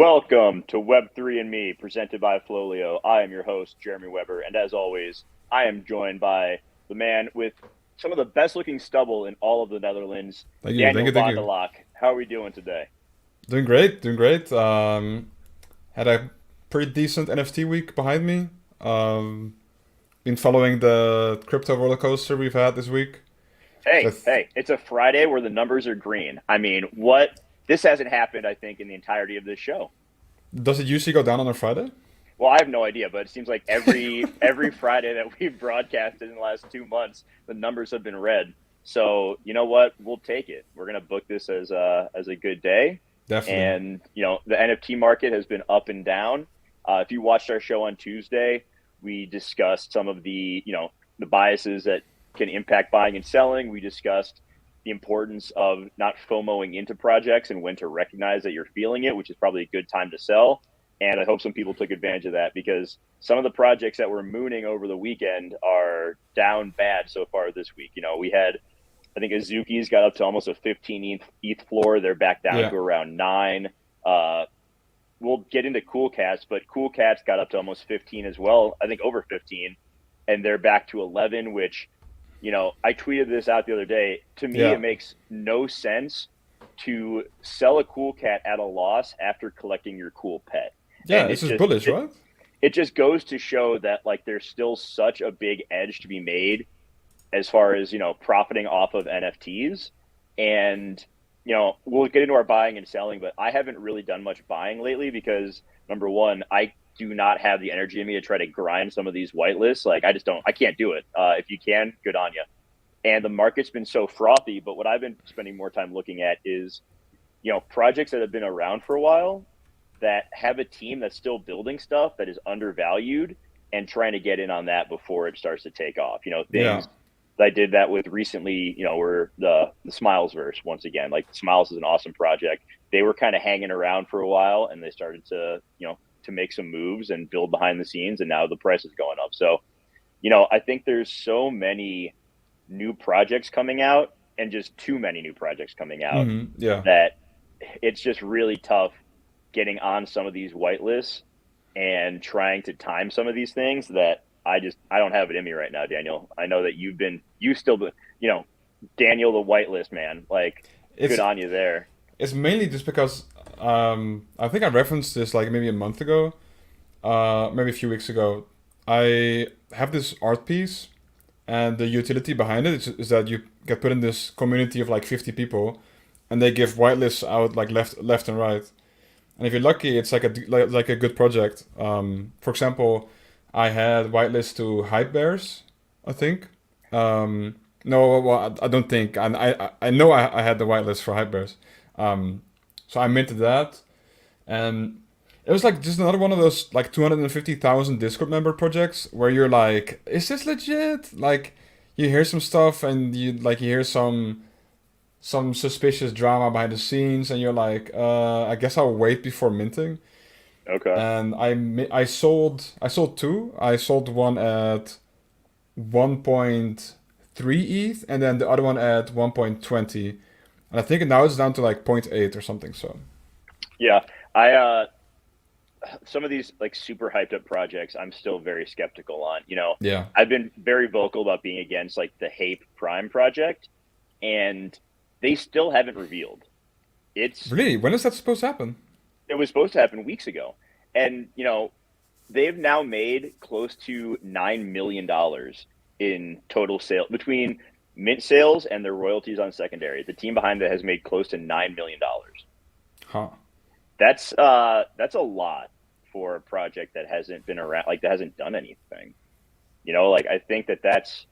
Welcome to Web3 and Me, presented by FLOLiO. I am your host, Jeremy Weber, and as always, I am joined by the man with some of the best-looking stubble in all of the Netherlands, Thank you, thank Daniel you, thank van der you. Laak. How are we doing today? Doing great, doing great. Had a pretty decent NFT week behind me. Been following the crypto roller coaster we've had this week. Hey, That hey, it's a Friday where the numbers are green. I mean, what? This hasn't happened, I think, in the entirety of this show. does it usually go down on a Friday? Well, I have no idea, but it seems like every Friday that we've broadcasted in the last 2 months, the numbers have been red. So you know what? We'll take it. We're gonna book this as a good day. Definitely. And the NFT market has been up and down. If you watched our show on Tuesday, we discussed some of the biases that can impact buying and selling. We discussed the importance of not FOMOing into projects and when to recognize that you're feeling it, which is probably a good time to sell. And I hope some people took advantage of that because some of the projects that were mooning over the weekend are down bad so far this week. We had, I think Azuki's got up to almost a 15 ETH floor. They're back down Yeah. to around 9. We'll get into Cool Cats, but Cool Cats got up to almost 15 as well. I think over 15, and they're back to 11, which, I tweeted this out the other day. To me, Yeah. it makes no sense to sell a Cool Cat at a loss after collecting your cool pet. Yeah, And it's it just just bullish, it, right? it just goes to show that like there's still such a big edge to be made as far as profiting off of NFTs. And we'll get into our buying and selling, but I haven't really done much buying lately because number one, I do not have the energy in me to try to grind some of these whitelists. Like I can't do it. If you can, good on you. And the market's been so frothy, but what I've been spending more time looking at is projects that have been around for a while that have a team that's still building stuff that is undervalued and trying to get in on that before it starts to take off. Yeah. Things I did that with recently, were the Smiles verse once again. Like Smiles is an awesome project. They were kind of hanging around for a while and they started to make some moves and build behind the scenes, and now the price is going up. So, I think there's so many new projects coming out and just too many new projects coming out Yeah. that it's just really tough getting on some of these whitelists and trying to time some of these things that I don't have it in me right now, Daniel. I know that you still, Daniel, the whitelist man, like good It's on you there. it's mainly just because I think I referenced this like maybe a month ago, maybe a few weeks ago. I have this art piece, and the utility behind it is that you get put in this community of like 50 people, and they give whitelists out like left and right. And if you're lucky, it's like a good project. For example, I had whitelist to Hype Bears, I think. No, well, I don't think. I know I had the whitelist for Hype Bears. Um, so I minted that, and it was like just another one of those like 250,000 Discord member projects where you're like, is this legit? Like, you hear some stuff and you hear some suspicious drama behind the scenes, and you're like, I guess I'll wait before minting. Okay. And I sold two. I sold one at 1.3 ETH, and then the other one at 1.20. And I think now it's down to like zero point 0.8 or something. So Yeah. I some of these like super hyped up projects I'm still very skeptical on. yeah, I've been very vocal about being against like the Hape Prime project, and they still haven't revealed. It's really, when is that supposed to happen? it was supposed to happen weeks ago. And they've now made close to $9 million in total sale between mint sales and their royalties on secondary. The team behind it has made close to $9 million. Huh? That's a lot for a project that hasn't been around, like that hasn't done anything. Like I think that's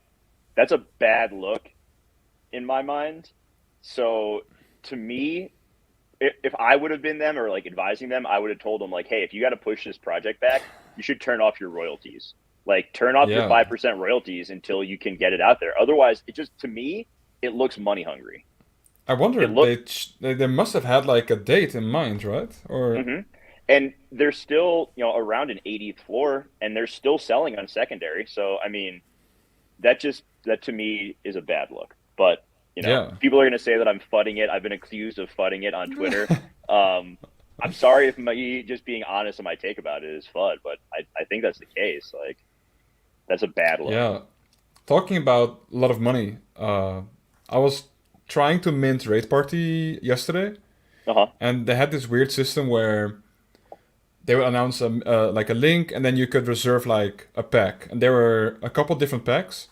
a bad look in my mind. So to me, if I would have been them or like advising them, I would have told them like, hey, if you got to push this project back, you should turn off your royalties. Like turn off your Yeah. 5% royalties until you can get it out there. Otherwise, it just to me, it looks money hungry. I wonder, It look they must have had like a date in mind, right? Or hmm And they're still, around an 80th floor and they're still selling on secondary. So I mean, that to me is a bad look. But yeah. people are going to say that I'm fudding it. I've been accused of fudding it on Twitter. Um, I'm sorry if me just being honest on my take about it is FUD, but I think that's the case. Like that's a bad look. Yeah. Talking about a lot of money, I was trying to mint Raid Party yesterday, Uh huh. and they had this weird system where they would announce like a link, and then you could reserve like a pack, and there were a couple different packs,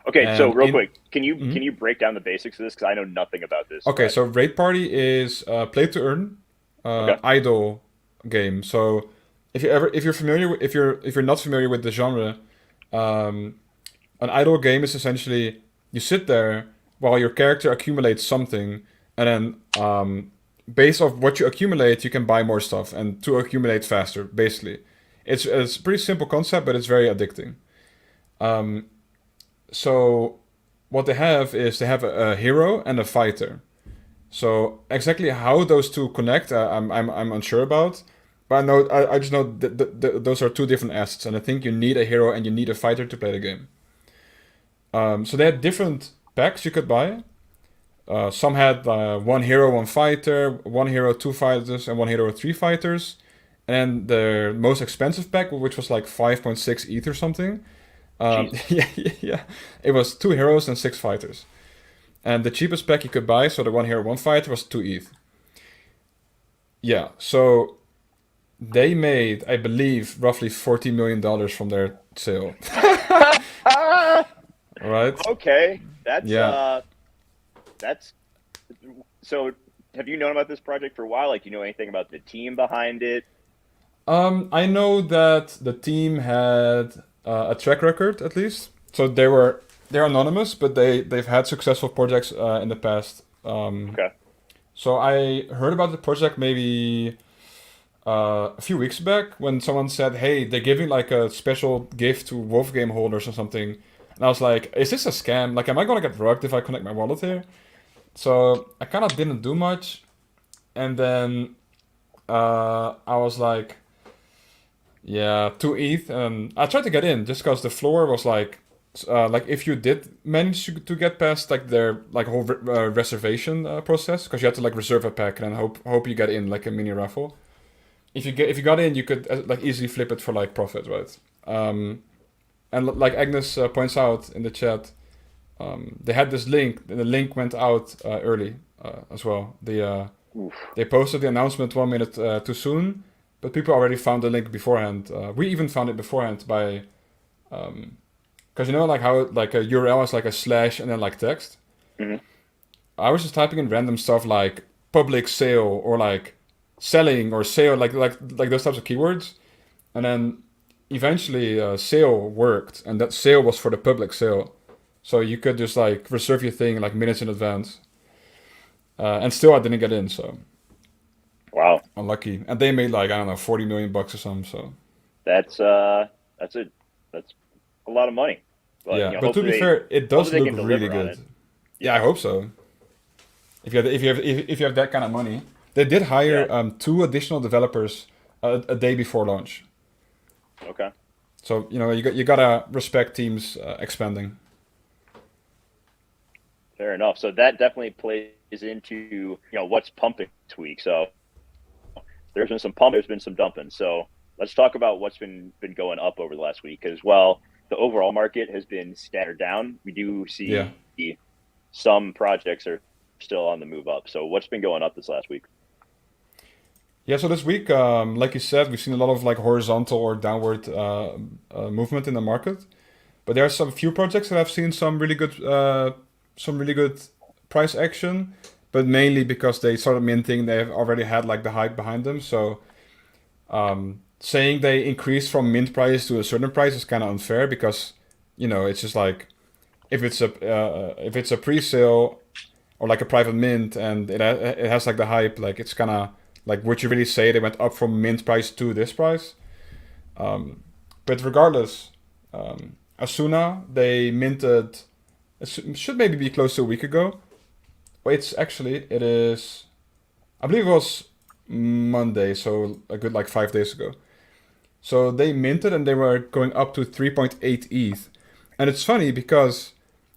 Okay, so and real in quick, can you Mhm. can you break down the basics of this? Because I know nothing about this Okay, so project. Raid Party is play to earn Okay. idle game. So if you're familiar if you're not familiar with the genre, um, an idle game is essentially you sit there while your character accumulates something, and then based off what you accumulate, you can buy more stuff and to accumulate faster. Basically, it's a pretty simple concept, but it's very addicting. Um, so what they have is they have a hero and a fighter. So exactly how those two connect, I'm unsure about. But I just know that those are two different assets, and I think you need a hero and you need a fighter to play the game. So they had different packs you could buy. Some had one hero, one fighter, one hero, two fighters, and one hero, three fighters. And the most expensive pack, which was like 5.6 ETH or something, Jesus. yeah, yeah, it was two heroes and six fighters. And the cheapest pack you could buy, so the one hero, one fighter, was 2 ETH. Yeah, so they made, I believe, roughly $40 million from their sale. All right? Okay, Yeah. that's so. Have you known about this project for a while? Like, do you know anything about the team behind it? I know that the team had a track record at least. So they're anonymous, but they've had successful projects in the past. Okay. So I heard about the project maybe a few weeks back when someone said, "Hey, they're giving like a special gift to Wolf game holders or something," and I was like, "Is this a scam? Like, am I gonna get rugged if I connect my wallet here?" So I kind of didn't do much, and then I was like, "Yeah, 2 ETH," and I tried to get in just because the floor was like if you did manage to get past like their like whole reservation process, because you had to like reserve a pack and then hope you get in like a mini raffle. If you got in, you could like easily flip it for like profit, right? And like Agnes points out in the chat, they had this link, and the link went out early as well. Oof. They posted the announcement 1 minute too soon, but people already found the link beforehand. We even found it beforehand by because you know like how like a URL is like a slash and then like text. Hmm. I was just typing in random stuff like public sale or like selling or sale, like those types of keywords, and then eventually sale worked, and that sale was for the public sale, so you could just like reserve your thing like minutes in advance, and still I didn't get in, so Wow. unlucky. And they made like I don't know $40 million or something. So That's that's a that's a lot of money. But yeah, but to be fair, it hopefully does they look can really deliver on good. it. Yeah, I Yeah. hope so. If you have that kind of money, they did Yeah. hire two additional developers a day before launch. Okay. So you gotta respect teams expanding. Fair enough. So that definitely plays into what's pumping this week. So there's been some pump, there's been some dumping. So let's talk about what's been going up over the last week because well, the overall market has been scattered down. We do Yeah. see some projects are still on the move up. So what's been going up this last week? Yeah, so this week, like you said, we've seen a lot of like horizontal or downward movement in the market. But there are some few projects that have seen some really good price action, but mainly because they started minting, they've already had like the hype behind them. So saying they increased from mint price to a certain price is kind of unfair because it's just like if it's a pre-sale or like a private mint and it has like the hype, like it's kind of like would you really say they went up from mint price to this price? But regardless, Asuna they minted. Should maybe be close to a week ago. Wait, it is. I believe it was Monday, so a good like 5 days ago. So they minted and they were going up to 3.8 ETH. And it's funny because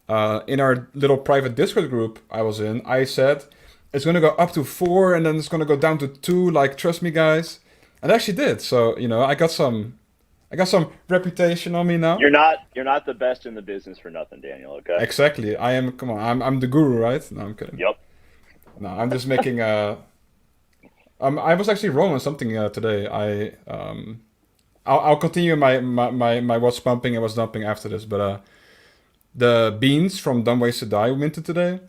in our little private Discord group I was in, I said, it's gonna go up to 4, and then it's gonna go down to 2. Like, trust me, guys. And it actually did. So I got some reputation on me now. You're not the best in the business for nothing, Daniel. Okay. Exactly. I am. Come on. I'm the guru, right? No, I'm kidding. Yep. No, I'm just making I was actually wrong on something today. I'll continue my what's pumping and what's dumping after this, but the beans from Dumb Ways to Die minted today,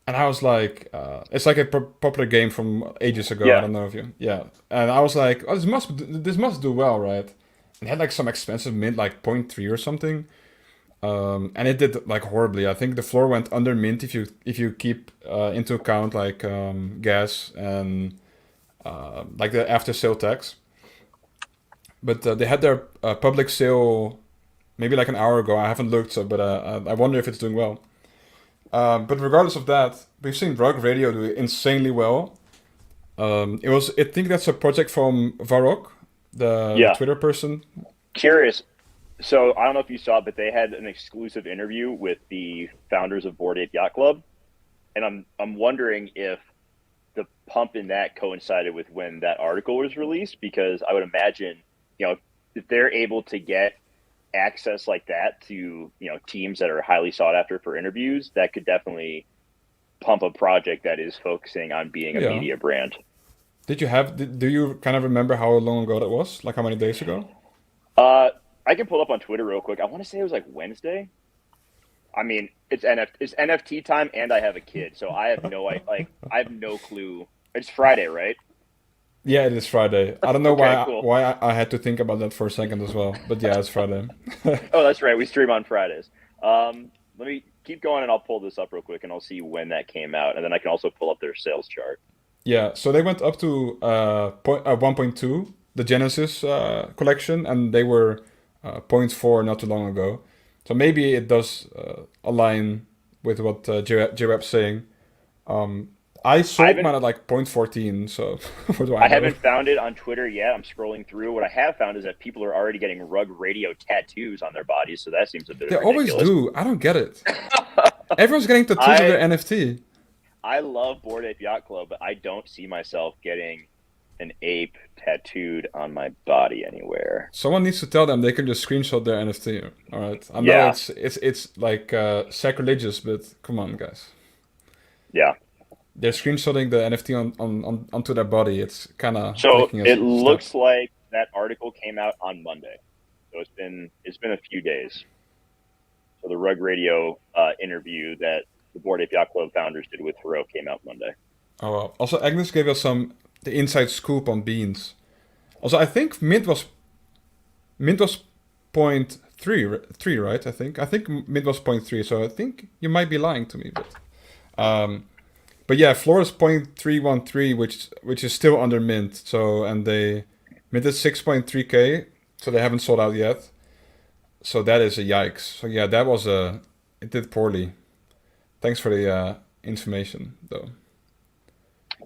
and I was like, it's like a popular game from ages ago. I Yeah. don't know if you, yeah. And I was like, oh, this must do well, right? And it had like some expensive mint, like point 0.3 or something. And it did like horribly. I think the floor went under mint if you keep into account like gas and like the after sale tax. But they had their public sale maybe like an hour ago. I haven't looked, so but I wonder if it's doing well. But regardless of that, we've seen Rug Radio do insanely well. I think that's a project from Varrock, the Yeah. Twitter person. Curious. So I don't know if you saw, but they had an exclusive interview with the founders of Bored Ape Yacht Club, and I'm wondering if the pump in that coincided with when that article was released, because I would imagine, if they're able to get access like that to, teams that are highly sought after for interviews, that could definitely pump a project that is focusing on being a Yeah. media brand. Do you kind of remember how long ago that was? Like how many days ago? Uh, I can pull up on Twitter real quick. I want to say it was like Wednesday. I mean, it's NFT time, and I have a kid, so I have no clue. It's Friday, right? Yeah, it is Friday. I don't know Okay, cool. why I had to think about that for a second as well. But yeah, it's Friday. Oh, that's right. We stream on Fridays. Let me keep going, and I'll pull this up real quick, and I'll see when that came out, and then I can also pull up their sales chart. Yeah, so they went up to 1.2, the Genesis collection, and they were zero point 0.4 not too long ago. So maybe it does align with what JWeb's saying. I I sold haven't mine at like 0.14, so what do I I know? haven't found it on Twitter yet. I'm scrolling through. What I have found is that people are already getting Rug Radio tattoos on their bodies, so that seems a bit They always ridiculous. do. I don't get it. Everyone's getting tattoos of their I NFT. I love Bored Ape Yacht Club, but I don't see myself getting an ape tattooed on my body anywhere. Someone needs to tell them they can just screenshot their NFT. All right. I know Yeah, it's like sacrilegious, but come on, guys. yeah. They're screenshotting the NFT onto their body. It's kind of So taking a it step. looks like that article came out on Monday. So it's been a few days. So the Rug Radio interview that the Bored Ape Yacht Club founders did with Thoreau came out Monday. Oh well. Also, Agnes gave us the inside scoop on beans. Also, I think mint was point three, right? I think mint was point 0.3. So I think you might be lying to me, um, but yeah, floor is 0.313, which is still under mint. So and they minted 6.3K, so they haven't sold out yet. So that is a yikes. So yeah, it did poorly. Thanks for the information, though.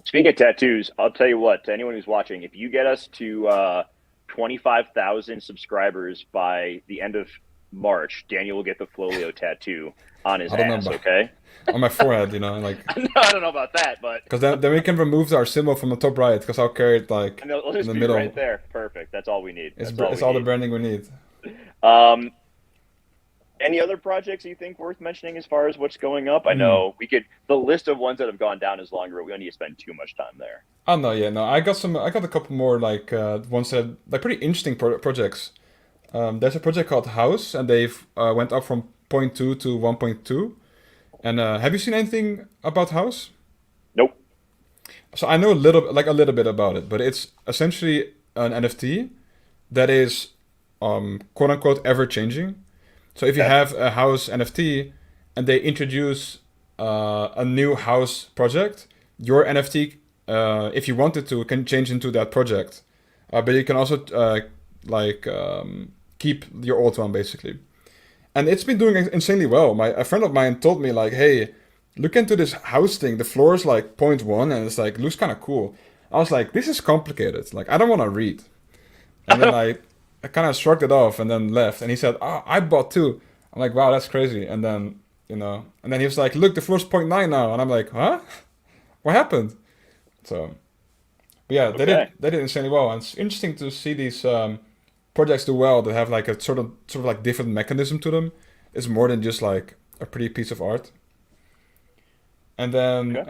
Speaking of tattoos, I'll tell you what, to anyone who's watching, if you get us to 25,000 subscribers by the end of March, Daniel will get the FLOLiO tattoo on his I don't know ass, about okay? on my forehead, like No, I don't know about that, but because then we can remove our symbol from the top right because I'll carry it like and it'll in just the be right middle. there. Perfect. That's all we need. That's all It's we all the need. branding we need. Um, any other projects you think worth mentioning as far as what's going up? I Hmm. know the list of ones that have gone down is longer. We don't need to spend too much time there. Oh no, yeah, no. I got a couple more like ones that like pretty interesting projects. There's a project called House, and they've went up from point 0.2 to 1.2. And have you seen anything about House? Nope. So I know a little bit about it, but it's essentially an NFT that is quote unquote ever changing. So if you Okay. have a house NFT and they introduce a new house project, your NFT, if you wanted to, can change into that project. But you can also like keep your old one basically. And it's been doing insanely well. A friend of mine told me like, "Hey, look into this house thing. The floor is like point 0.1, and it's like looks kind of cool." I was like, "This is complicated. Like, I don't want to read." And then I kind of shrugged it off and then left. And he said, "Oh, I bought two." I'm like, "Wow, that's crazy." And then and then he was like, "Look, the floor's point 0.9 now." And I'm like, "Huh?" what happened? So, but yeah, Okay. they did insanely well, and it's interesting to see these projects do well that have like a sort of like different mechanism to them. It's more than just like a pretty piece of art. And then Okay.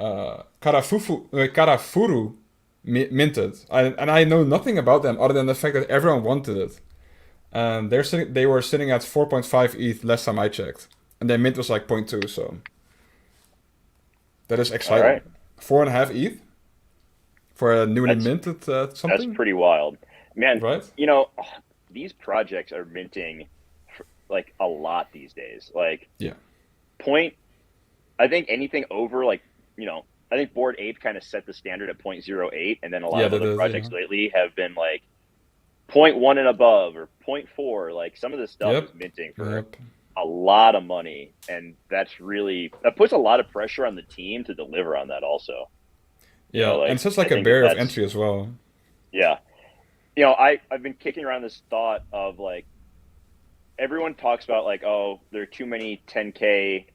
Karafuru minted, and I know nothing about them other than the fact that everyone wanted it. And they were sitting at 4.5 ETH last time I checked, and their mint was like zero point 0.2. So that is All right. exciting. 4.5 ETH for a newly That's minted that's something, pretty wild, man. right? You know, these projects are minting like a lot these days. Like Yeah, point, I think anything over like I think Bored Ape kind of set the standard at 0.08, and then a lot yeah, of that other is, projects yeah. lately have been like point 0.1 and above or point 0.4. Like some of this stuff is Yep, minting for yep. a lot of money, and that puts a lot of pressure on the team to deliver on that. Also, Yeah, and like it's just I like a think that barrier of that's entry as well. yeah. I've been kicking around this thought of like everyone talks about like, oh, there are too many 10K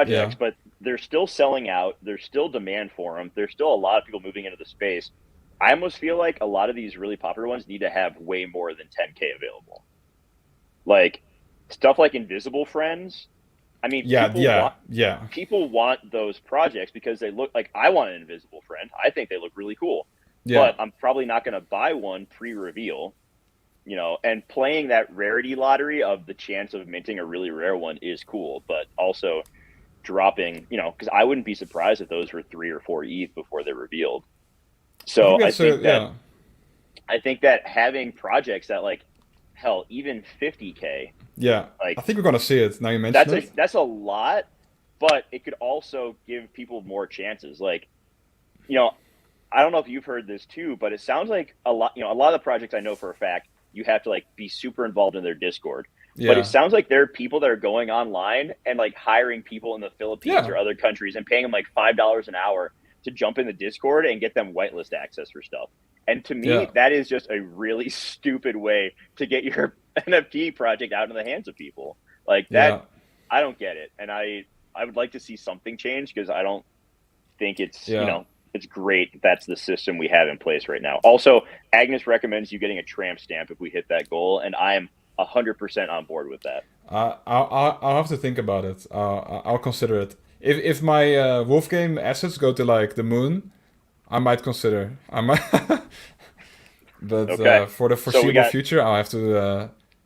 Yeah, projects, but they're still selling out. There's still demand for them. There's still a lot of people moving into the space. I almost feel like a lot of these really popular ones need to have way more than 10K available. Like stuff like Invisible Friends. I mean, yeah, yeah, yeah, people want those projects because they look like I want an Invisible Friend. I think they look really cool, yeah, but I'm probably not going to buy one pre-reveal. And playing that rarity lottery of the chance of minting a really rare one is cool, but also dropping, because I wouldn't be surprised if those were 3 or 4 ETH before they're revealed. I So think that's a yeah, I think that having projects that like hell, even 50K, yeah. I like think we're gonna see it now you mention it. that's a lot, but it could also give people more chances. Like, you know, I don't know if you've heard this too, but it sounds like a lot of the projects I know for a fact, you have to like be super involved in their Discord. But it Yeah, sounds like there are people that are going online and like hiring people in the Philippines yeah, or other countries and paying them like $5 an hour to jump in the Discord and get them whitelist access for stuff. And to yeah, me, that is just a really stupid way to get your NFT project out in the hands of people. Like that, yeah, I don't get it. And I would like to see something change because I don't think yeah. it's great that that's the system we have in place right now. Also, Agnes recommends you getting a tramp stamp if we hit that goal, and I am 100% on board with that. I'll have to think about it. I'll consider it. If my Wolf game assets go to like the moon, I might consider. I might, but Okay, for the so foreseeable future,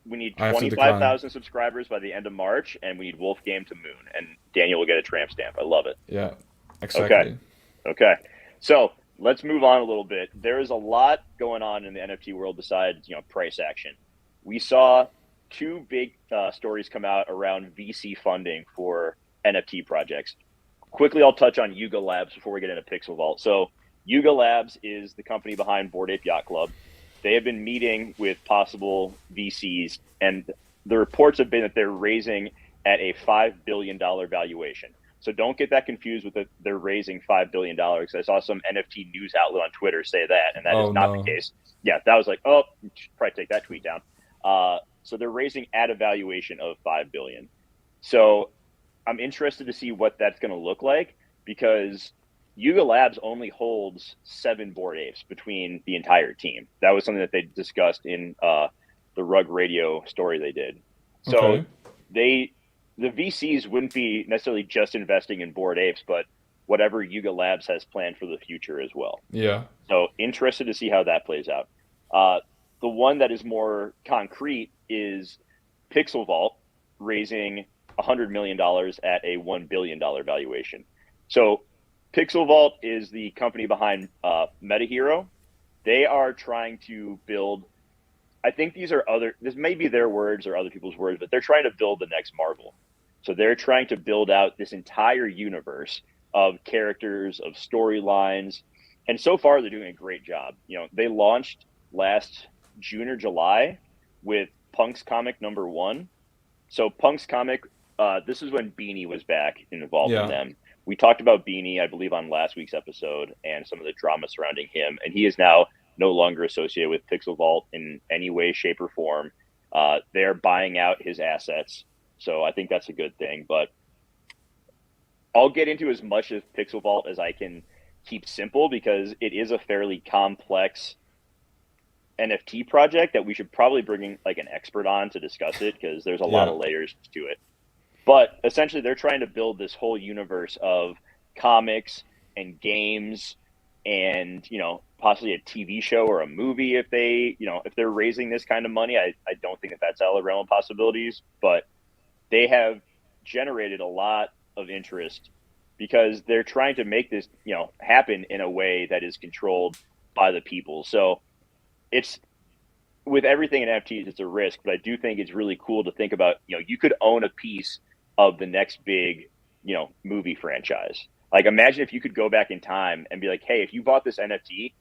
we need I have to twenty five decline. thousand subscribers by the end of March, and we need Wolf Game to Moon, and Daniel will get a tramp stamp. I love it. Yeah, Okay, exactly. okay, so let's move on a little bit. There is a lot going on in the NFT world besides price action. We saw two big stories come out around VC funding for NFT projects. Quickly, I'll touch on Yuga Labs before we get into Pixelvault. So, Yuga Labs is the company behind Bored Ape Yacht Club. They have been meeting with possible VCs, and the reports have been that they're raising at a $5 billion valuation. So don't get that confused with they're raising $5 billion. I saw some NFT news outlet on Twitter say that, and that is Oh not the no. case. Yeah, that was like, oh, probably take that tweet down. So they're raising at a valuation of $5 billion. So I'm interested to see what that's going to look like because Yuga Labs only holds 7 Bored Apes between the entire team. That was something that they discussed in the Rug Radio story they did. So Okay. they, the VCs wouldn't be necessarily just investing in Bored Apes, but whatever Yuga Labs has planned for the future as well. Yeah. So interested to see how that plays out. Uh, the one that is more concrete is Pixelvault raising $100 million at a $1 billion valuation. So Pixelvault is the company behind MetaHero. They are trying to build. I think this may be their words or other people's words, but they're trying to build the next Marvel. So they're trying to build out this entire universe of characters, of storylines, and so far they're doing a great job. They launched last June or July with Punk's comic #1. So Punk's comic, this is when Beanie was back involved in Yeah. them. We talked about Beanie, I believe, on last week's episode and some of the drama surrounding him, and he is now no longer associated with Pixel Vault in any way, shape, or form. They're buying out his assets, so I think that's a good thing. But I'll get into as much of Pixel Vault as I can keep simple because it is a fairly complex NFT project that we should probably bring in like an expert on to discuss it because there's a lot Yeah. of layers to it. But essentially, they're trying to build this whole universe of comics and games and, possibly a TV show or a movie if if they're raising this kind of money. I don't think that that's out of the realm of possibilities, but they have generated a lot of interest because they're trying to make this, happen in a way that is controlled by the people. So it's with everything in NFTs, it's a risk, but I do think it's really cool to think about, you could own a piece of the next big, movie franchise. Like imagine if you could go back in time and be like, hey, if you bought this NFT,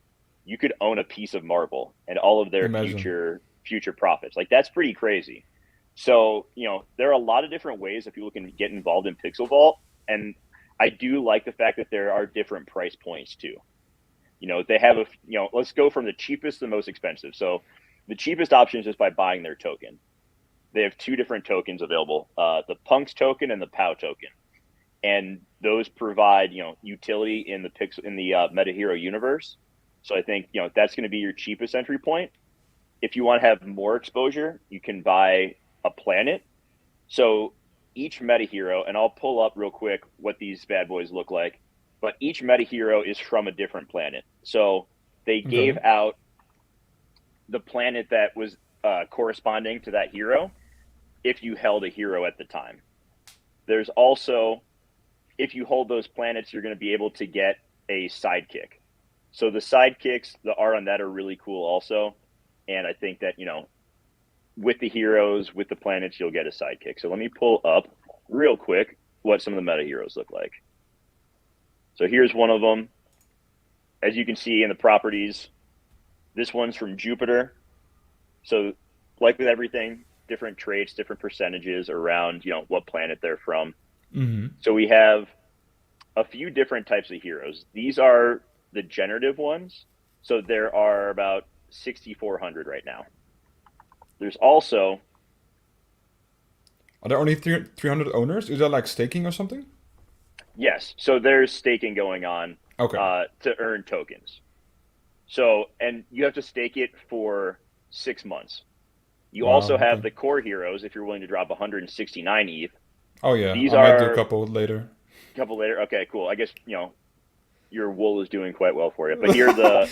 you could own a piece of Marvel and all of their Imagine. future profits. Like that's pretty crazy. So, there are a lot of different ways that people can get involved in Pixelvault. And I do like the fact that there are different price points too. They have let's go from the cheapest to the most expensive. So the cheapest option is just by buying their token. They have two different tokens available, the Punks token and the POW token. And those provide, utility in the Meta Hero universe. So I think, that's going to be your cheapest entry point. If you want to have more exposure, you can buy a planet. So each meta hero, and I'll pull up real quick what these bad boys look like, but each meta hero is from a different planet. So they gave Okay. out the planet that was corresponding to that hero if you held a hero at the time. There's also, if you hold those planets, you're going to be able to get a sidekick. So the sidekicks, the art on that are really cool also. And I think that, with the heroes, with the planets, you'll get a sidekick. So let me pull up real quick what some of the meta heroes look like. So here's one of them. As you can see in the properties, this one's from Jupiter. So like with everything, different traits, different percentages around, what planet they're from. Mm-hmm. So we have a few different types of heroes. These are the generative ones. So there are about 6,400 right now. There's also, Are there only 300 owners? Is that like staking or something? yes, so there's staking going on Okay. to earn tokens. So, and you have to stake it for 6 months. You Wow. also have Okay. the core heroes if you're willing to drop 169 ETH. Oh yeah, These I might do a are couple later. a couple later. Okay, cool. I guess, your wool is doing quite well for you. But here are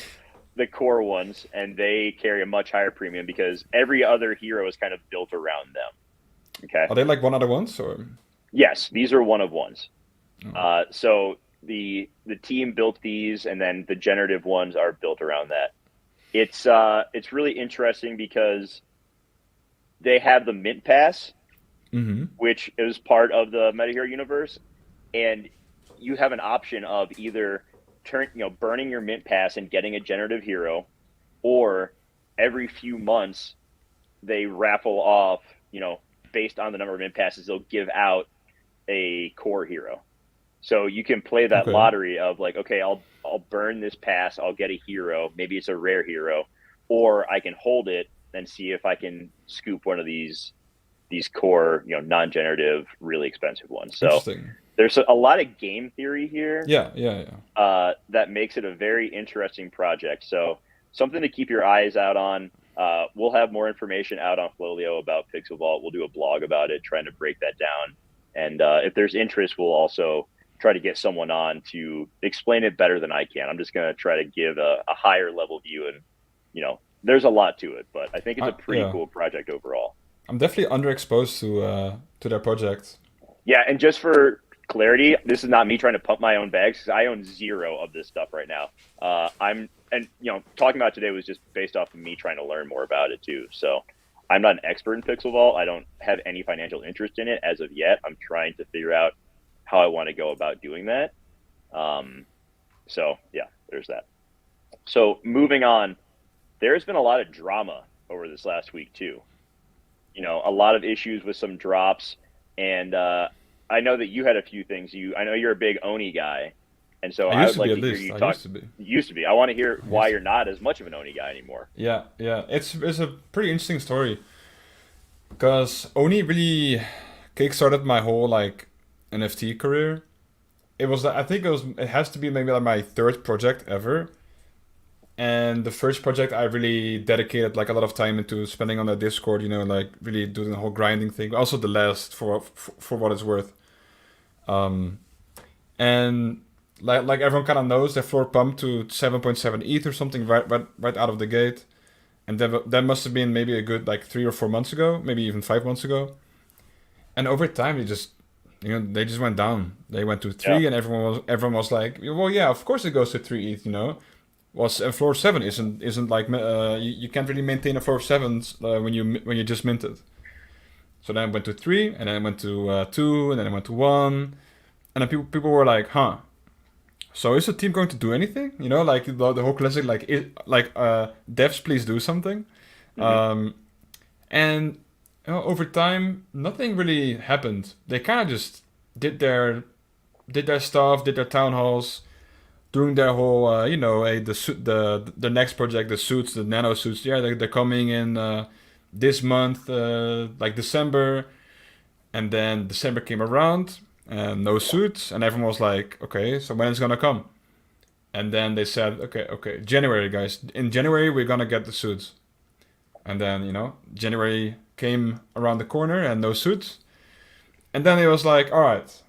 the core ones, and they carry a much higher premium because every other hero is kind of built around them. Okay. Are they like one other ones or? Yes, these are one of ones. Oh. So the team built these, and then the generative ones are built around that. It's really interesting because they have the mint pass, Mm-hmm. which is part of the Meta Hero universe, and you have an option of either burning your mint pass and getting a generative hero, or every few months they raffle off, based on the number of mint passes, they'll give out a core hero. So you can play that Okay. lottery of like, okay, I'll burn this pass, I'll get a hero, maybe it's a rare hero, or I can hold it and see if I can scoop one of these core, non-generative, really expensive ones. So Interesting. there's a lot of game theory here Yeah. Yeah. Yeah. that makes it a very interesting project. So something to keep your eyes out on. We'll have more information out on FLOLiO about Pixelvault. We'll do a blog about it, trying to break that down. And if there's interest, we'll also try to get someone on to explain it better than I can. I'm just going to try to give a higher level view, and there's a lot to it, but I think it's a pretty Yeah. cool project overall. I'm definitely underexposed to their project. Yeah, and just for clarity, this is not me trying to pump my own bags because I own zero of this stuff right now. Talking about today was just based off of me trying to learn more about it too. So I'm not an expert in Pixelvault. I don't have any financial interest in it as of yet. I'm trying to figure out how I want to go about doing that. So yeah, there's that. So moving on, there's been a lot of drama over this last week too. A lot of issues with some drops, and I know that you had a few things. I know you're a big Oni guy, and so I I used would to be like at to hear least. you I talk. used to be. You used to be. I want to hear I why used to you're be. not as much of an Oni guy anymore. Yeah. Yeah. It's a pretty interesting story because Oni really kickstarted my whole like NFT career. it was. I think it was. It has to be maybe like my third project ever. And the first project I really dedicated like a lot of time into spending on the Discord, like really doing the whole grinding thing. Also the last for what it's worth. Um, and like everyone kind of knows, the floor pumped to 7.7 ETH or something right out of the gate. And that must have been maybe a good like 3 or 4 months ago, maybe even 5 months ago. And over time, they just went down. They went to Yeah. three, and everyone was like, well, yeah, of course it goes to 3 ETH, Was floor seven isn't like you can't really maintain a floor of sevens when you just minted. So then it went to three, and then it went to two, and then it went to one, and then people were like, huh. So is the team going to do anything? Like the whole classic devs please do something. Hmm. Um, and over time nothing really happened. They kind of just did their stuff, did their town halls, doing their whole, the next project, the suits, the nano suits. Yeah, they're coming in this month, like December, and then December came around and no suits, and everyone was like, okay, so when it's gonna come? And then they said, okay, January, guys. In January we're gonna get the suits, and then January came around the corner and no suits, and then it was like, all right,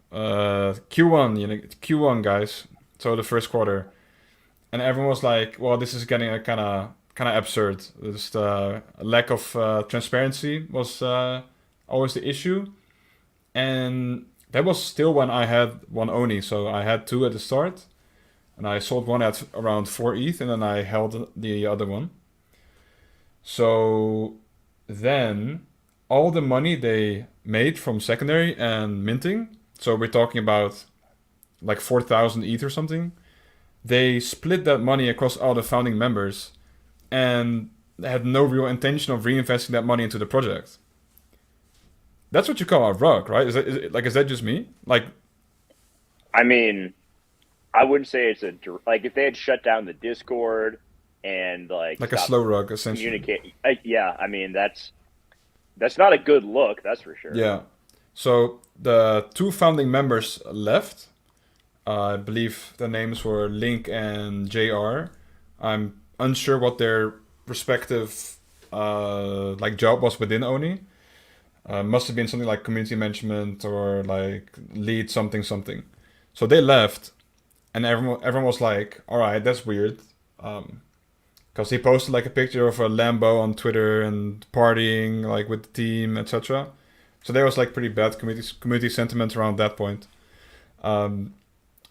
Q1, Q1, guys. So the first quarter, and everyone was like, "Well, this is getting a kind of absurd." Just lack of transparency was always the issue, and that was still when I had one Oni. So I had two at the start, and I sold one at around 4 ETH, and then I held the other one. So then all the money they made from secondary and minting. So we're talking about like 4,000 ETH or something. They split that money across all the founding members and had no real intention of reinvesting that money into the project. That's what you call a rug, right? Is that just me? I mean, I wouldn't say it's like if they had shut down the Discord and like like a stopped slow rug, essentially. communicating. Yeah, I mean that's not a good look, that's for sure. Yeah. So the two founding members left. I believe the names were Link and JR. I'm unsure what their respective job was within Oni. Must have been something like community management or like lead something something. So they left, and everyone was like, "All right, that's weird," because he posted like a picture of a Lambo on Twitter and partying like with the team, etc. So there was like pretty bad community sentiment around that point. Um,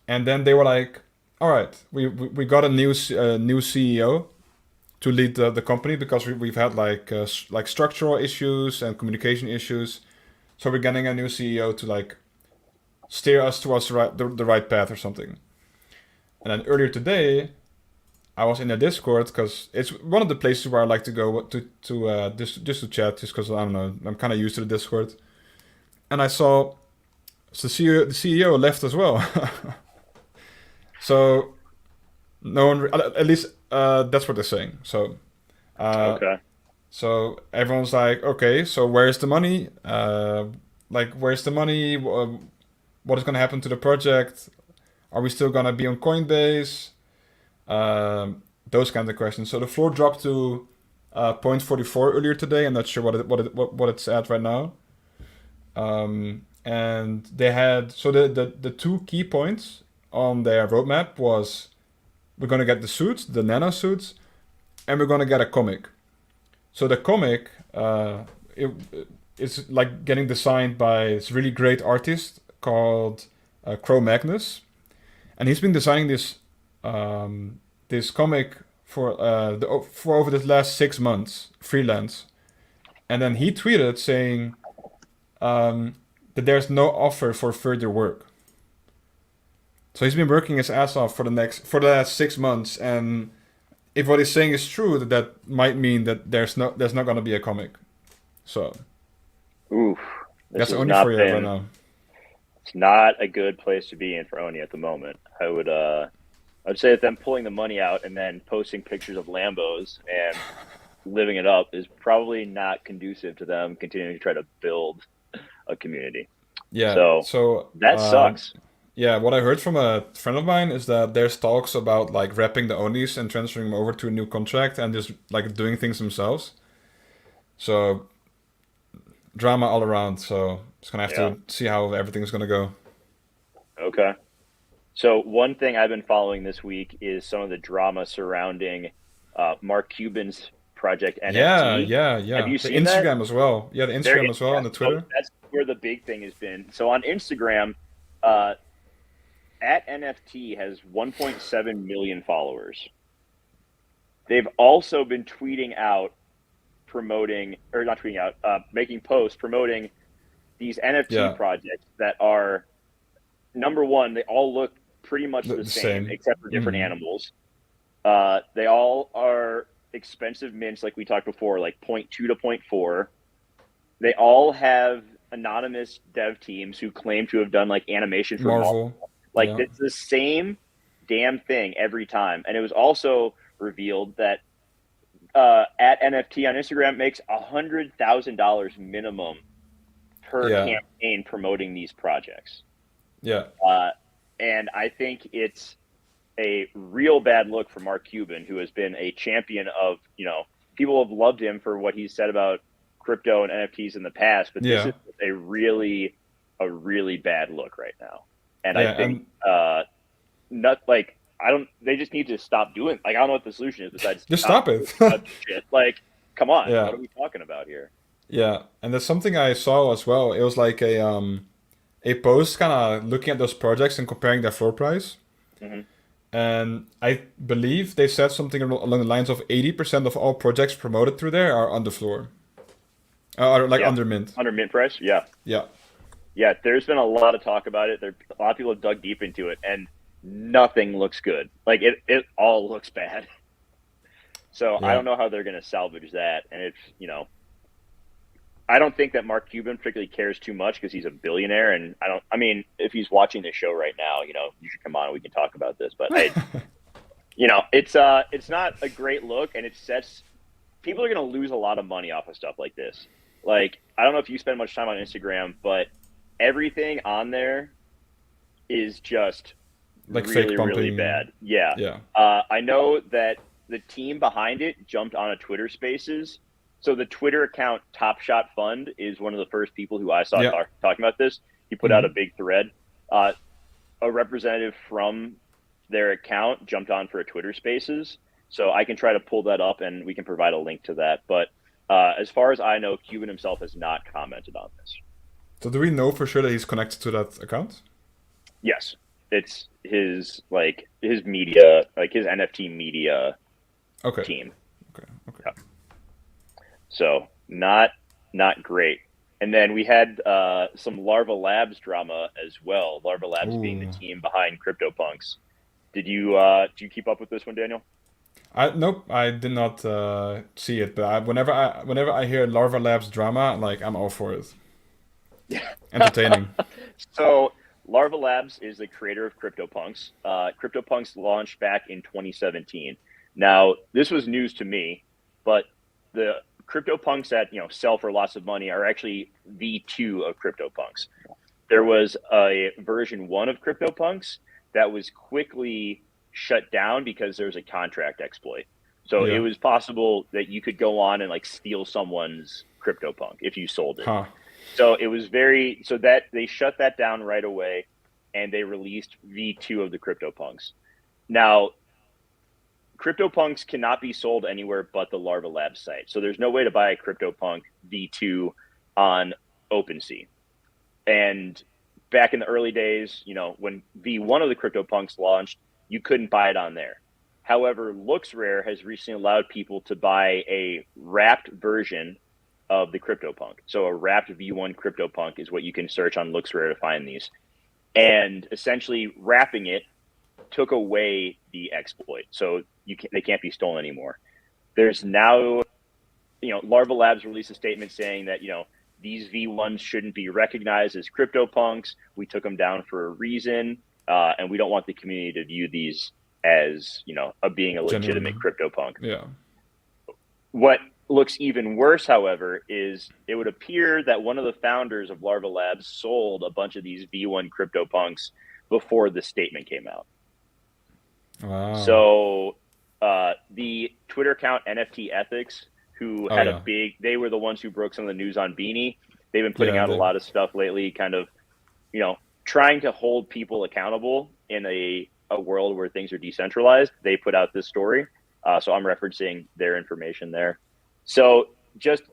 and then they were like, "All right, we got a new CEO to lead the company because we've had like structural issues and communication issues. So we're getting a new CEO to like steer us towards the right path or something." And then earlier today, I was in the Discord because it's one of the places where I like to go to just to chat, just because I don't know, I'm kind of used to the Discord. And I saw the CEO left as well. So no one, at least that's what they're saying. Uh, Okay. so everyone's like, okay, so where's the money? Where's the money? What is going to happen to the project? Are we still going to be on Coinbase? Those kinds of questions. So the floor dropped to 0.44 earlier today. I'm not sure what it's at right now. And they had so the two key points on their roadmap was we're gonna get the suits, the nano suits, and we're gonna get a comic. So the comic, it, it's like getting designed by this really great artist called Cro Magnus, and he's been designing this comic for over the last 6 months freelance, and then he tweeted saying that there's no offer for further work. So he's been working his ass off for the last 6 months, and if what he's saying is true, that might mean that there's not gonna be a comic. So Oof. This that's has only for not you right been now. it's not a good place to be in for Oni at the moment. I would say that them pulling the money out and then posting pictures of Lambos and living it up is probably not conducive to them continuing to try to build a community. Yeah. So So that sucks. Yeah, what I heard from a friend of mine is that there's talks about like wrapping the Onis and transferring them over to a new contract and just like doing things themselves. So drama all around. So just gonna have Yeah. to see how everything's gonna go. Okay. So one thing I've been following this week is some of the drama surrounding Mark Cuban's project Yeah, NFT. yeah, Have yeah. you The seen that? Instagram as well. Yeah, the There, Instagram as well yeah. and the So Twitter. that's where the big thing has been. So on Instagram, uh, at NFT has 1.7 million followers. They've also been tweeting out, promoting, or not tweeting out, making posts promoting these NFT Yeah, projects that are number one. They all look pretty much the the same same. except for different Hmm. animals. They all are expensive mints, like we talked before, like zero point 0.2 to zero point 0.4. They all have anonymous dev teams who claim to have done like animation for Marvel. Marvel. Like Yeah. it's the same damn thing every time. And it was also revealed that at NFT on Instagram makes $100,000 minimum per Yeah. campaign promoting these projects. Yeah. Uh, and I think it's a real bad look for Mark Cuban, who has been a champion of, people have loved him for what he's said about crypto and NFTs in the past, but this Yeah. is a really bad look right now. And I Yeah. think, And not like, I don't, they just need to stop doing, like, I don't know what the solution is besides just stop stop it. doing such shit. Like, come on, Yeah. what are we talking about here? Yeah. And there's something I saw as well. It was like a post kind of looking at those projects and comparing their floor price. Mm-hmm. And I believe they said something along the lines of 80% of all projects promoted through there are on the floor. Are like Yeah. under mint. Under mint price. Yeah. Yeah. Yeah. There's been a lot of talk about it. A lot of people have dug deep into it, and nothing looks good. Like it all looks bad. So I Yeah. don't know how they're going to salvage that. And it's, I don't think that Mark Cuban particularly cares too much because he's a billionaire. And I mean, if he's watching this show right now, you should come on and we can talk about this. But it's not a great look, and it sets people are going to lose a lot of money off of stuff like this. Like, I don't know if you spend much time on Instagram, but everything on there is just Like fake really, really pumping. bad. Yeah. Yeah. I know that the team behind it jumped on a Twitter Spaces. So the Twitter account Top Shot Fund is one of the first people who I saw Yeah. talking about this. He put out a Hmm. big thread. Uh, a representative from their account jumped on for a Twitter Spaces. So I can try to pull that up and we can provide a link to that. But as far as I know, Cuban himself has not commented on this. So do we know for sure that he's connected to that account? Yes, it's his media, like his NFT media Okay. team. Okay. Okay. Yeah. So not great. And then we had some Larva Labs drama as well. Larva Labs being the Ooh. team behind CryptoPunks. Did you keep up with this one, Daniel? I nope. I did not see it, but whenever I hear Larva Labs drama, like I'm all for it. Yeah. Entertaining. So Larva Labs is the creator of CryptoPunks. CryptoPunks launched back in 2017. Now, this was news to me, but the CryptoPunks that sell for lots of money are actually V2 of CryptoPunks. There was a version 1 of CryptoPunks that was quickly shut down because there was a contract exploit. So it Yeah. was possible that you could go on and like steal someone's CryptoPunk if you sold it. Huh. So it was so that they shut that down right away, and they released V2 of the CryptoPunks. Now, CryptoPunks cannot be sold anywhere but the Larva Labs site. So there's no way to buy a CryptoPunk V2 on OpenSea. And back in the early days, when V1 of the CryptoPunks launched, you couldn't buy it on there. However, LooksRare has recently allowed people to buy a wrapped version of the CryptoPunk. So a wrapped V1 CryptoPunk is what you can search on LooksRare to find these. And essentially wrapping it took away the exploit. So they can't be stolen anymore. There's now, Larva Labs released a statement saying that, these V1s shouldn't be recognized as CryptoPunks. We took them down for a reason, and we don't want the community to view these as, being a legitimate Genuine. CryptoPunk. Yeah. What looks even worse, however, is it would appear that one of the founders of Larva Labs sold a bunch of these V1 CryptoPunks before the statement came out. Wow. So the Twitter account NFT Ethics, who Oh had a yeah. big, they were the ones who broke some of the news on Beanie. They've been putting Yeah. out a lot of stuff lately, kind of, trying to hold people accountable in a world where things are decentralized. They put out this story. So I'm referencing their information there. So just,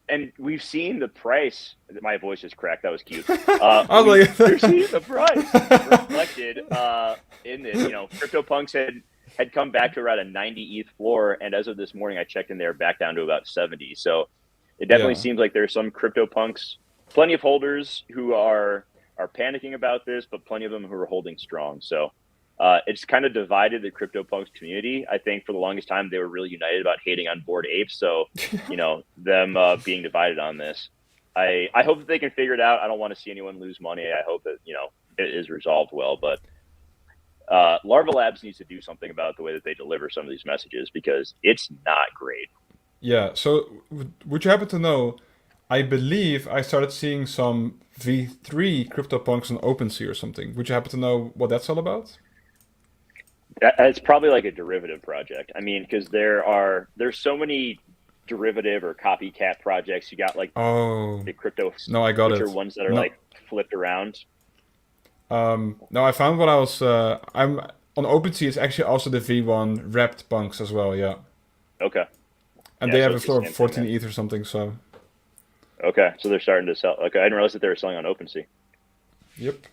and we've seen the price. My voice just cracked. That was cute. I was We've seen like, the price reflected in this. CryptoPunks had come back to around a 90 ETH floor, and as of this morning, I checked and they were back down to about 70. So it definitely yeah. seems like there's some CryptoPunks, plenty of holders who are panicking about this, but plenty of them who are holding strong. So it's kind of divided the CryptoPunks community. I think for the longest time they were really united about hating on Bored Apes. So them being divided on this. I hope that they can figure it out. I don't want to see anyone lose money. I hope that it is resolved well. But Larva Labs needs to do something about the way that they deliver some of these messages because it's not great. Yeah. So would you happen to know? I believe I started seeing some V3 CryptoPunks on OpenSea or something. Would you happen to know what that's all about? It's probably like a derivative project. I mean, because there's so many derivative or copycat projects. You got like Oh, the crypto, no, I got which are it. ones that are No, like flipped around. no, I found what I was. I'm on OpenSea. It's actually also the V1 wrapped punks as well. Yeah, Okay. and Yeah, they so have a it's the floor of same thing 14 then. ETH or something. So, Okay, so they're starting to sell. Okay, I didn't realize that they were selling on OpenSea. yep.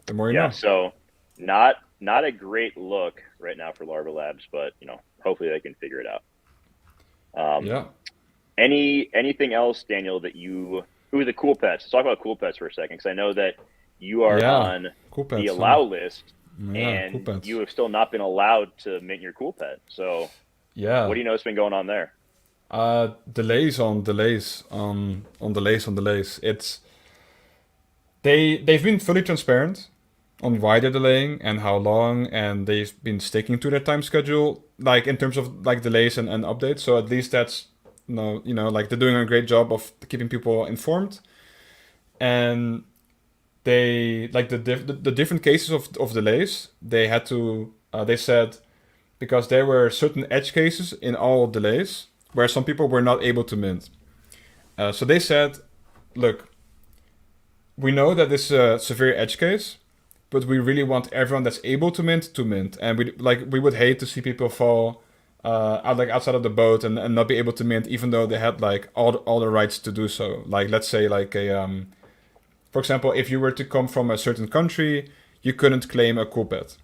The more you Yeah, know. so not a great look right now for Larva Labs, but hopefully they can figure it out. Um, Yeah, anything else, Daniel, that you? Ooh, the cool pets. Let's talk about cool pets for a second, because I know that you are yeah. on Cool the pets, huh? allow list, Yeah, cool and pets. you have still not been allowed to mint your cool pet. So, what Yeah. do you know has been going on there? Delays on delays on delays on delays. They've been fully transparent on why they're delaying and how long, and they've been sticking to their time schedule, like in terms of like delays and updates. So at least that's no, like they're doing a great job of keeping people informed. And they like the different cases of delays. They had to they said because there were certain edge cases in all delays where some people were not able to mint. So they said, look, we know that this is a severe edge case, but we really want everyone that's able to mint, and we would hate to see people fall outside of the boat and not be able to mint, even though they had like all the rights to do so. Like let's say like for example, if you were to come from a certain country, you couldn't claim a cool pet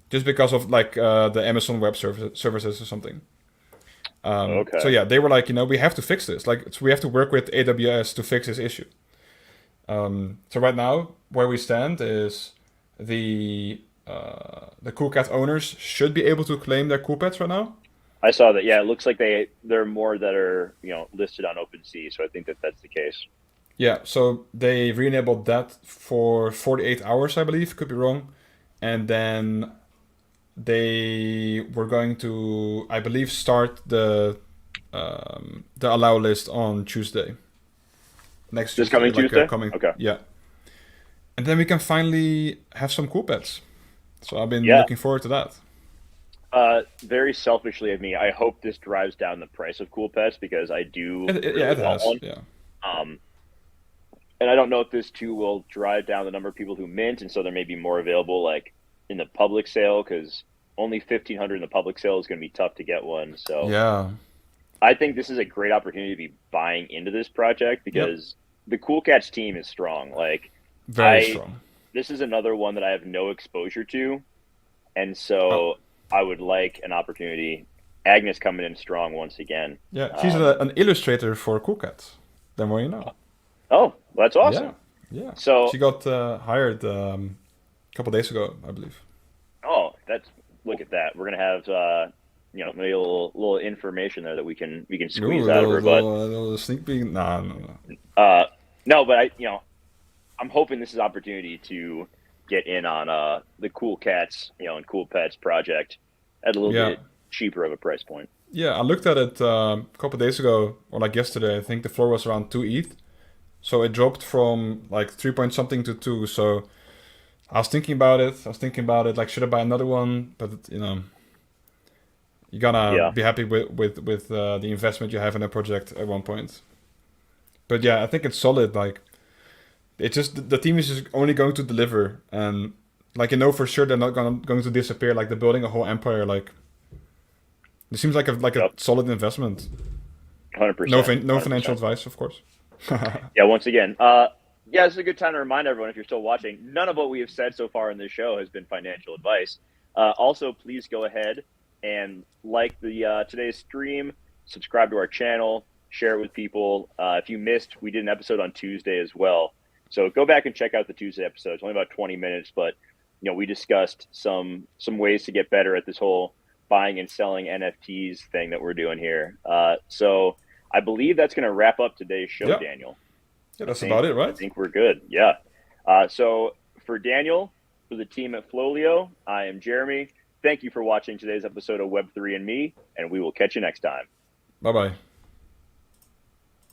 just because of like the Amazon Web Services or something. So Okay. yeah, they were like, we have to fix this. Like we have to work with AWS to fix this issue. So right now, where we stand is the cool cat owners should be able to claim their cool pets right now. I saw that. Yeah, it looks like there are more that are listed on OpenSea, so I think that that's the case. Yeah, so they re-enabled that for 48 hours, I believe. Could be wrong. And then they were going to, I believe, start the allow list on Tuesday. Next This Tuesday, coming like Tuesday. coming, Okay. yeah. And then we can finally have some cool pets. So I've been Yeah. looking forward to that. Very selfishly of me, I hope this drives down the price of cool pets because I do Yeah, really it want has. one. Yeah, Um, and I don't know if this too will drive down the number of people who mint, and so there may be more available like in the public sale because only 1,500 in the public sale is going to be tough to get one. So yeah, I think this is a great opportunity to be buying into this project yep. because the Cool Cats team is strong. Like Very I, strong. this is another one that I have no exposure to, and Oh, so I would like an opportunity. Agnes coming in strong once again. yeah. She's an illustrator for Cool Cat. The more you know. Oh, that's Yeah, awesome. yeah. So, She got hired a couple days ago, I believe. oh, that's look at that. We're gonna have maybe a little information there that we can squeeze Ooh, out of her. But a little sneak peek. Nah, no, no. uh, no, but I'm hoping this is opportunity to get in on the Cool Cats and Cool Pets project at a little Yeah, bit cheaper of a price point. yeah. I looked at it a couple days ago, or like yesterday. I think the floor was around 2 ETH. So it dropped from like 3 point something to 2. So I was thinking about it. I was thinking about it. Like, should I buy another one? But you gotta Yeah. be happy with the investment you have in a project at one point. But yeah, I think it's solid. Like, it's just the team is just only going to deliver, and like for sure they're not going to disappear. Like they're building a whole empire. Like it seems like a Yep. solid investment. 100%. No financial 100%. advice, of course. Yeah. Once again, yeah, this is a good time to remind everyone if you're still watching, none of what we have said so far in this show has been financial advice. Also, please go ahead and like the today's stream, subscribe to our channel, share it with people. If you missed, we did an episode on Tuesday as well. So go back and check out the Tuesday episode. It's only about 20 minutes, but we discussed some ways to get better at this whole buying and selling NFTs thing that we're doing here. So I believe that's going to wrap up today's show, Yeah, Daniel. yeah, that's about it, I right? think we're good. Yeah. So for Daniel, for the team at FLOLiO, I am Jeremy. Thank you for watching today's episode of Web3 and Me, and we will catch you next time. Bye bye.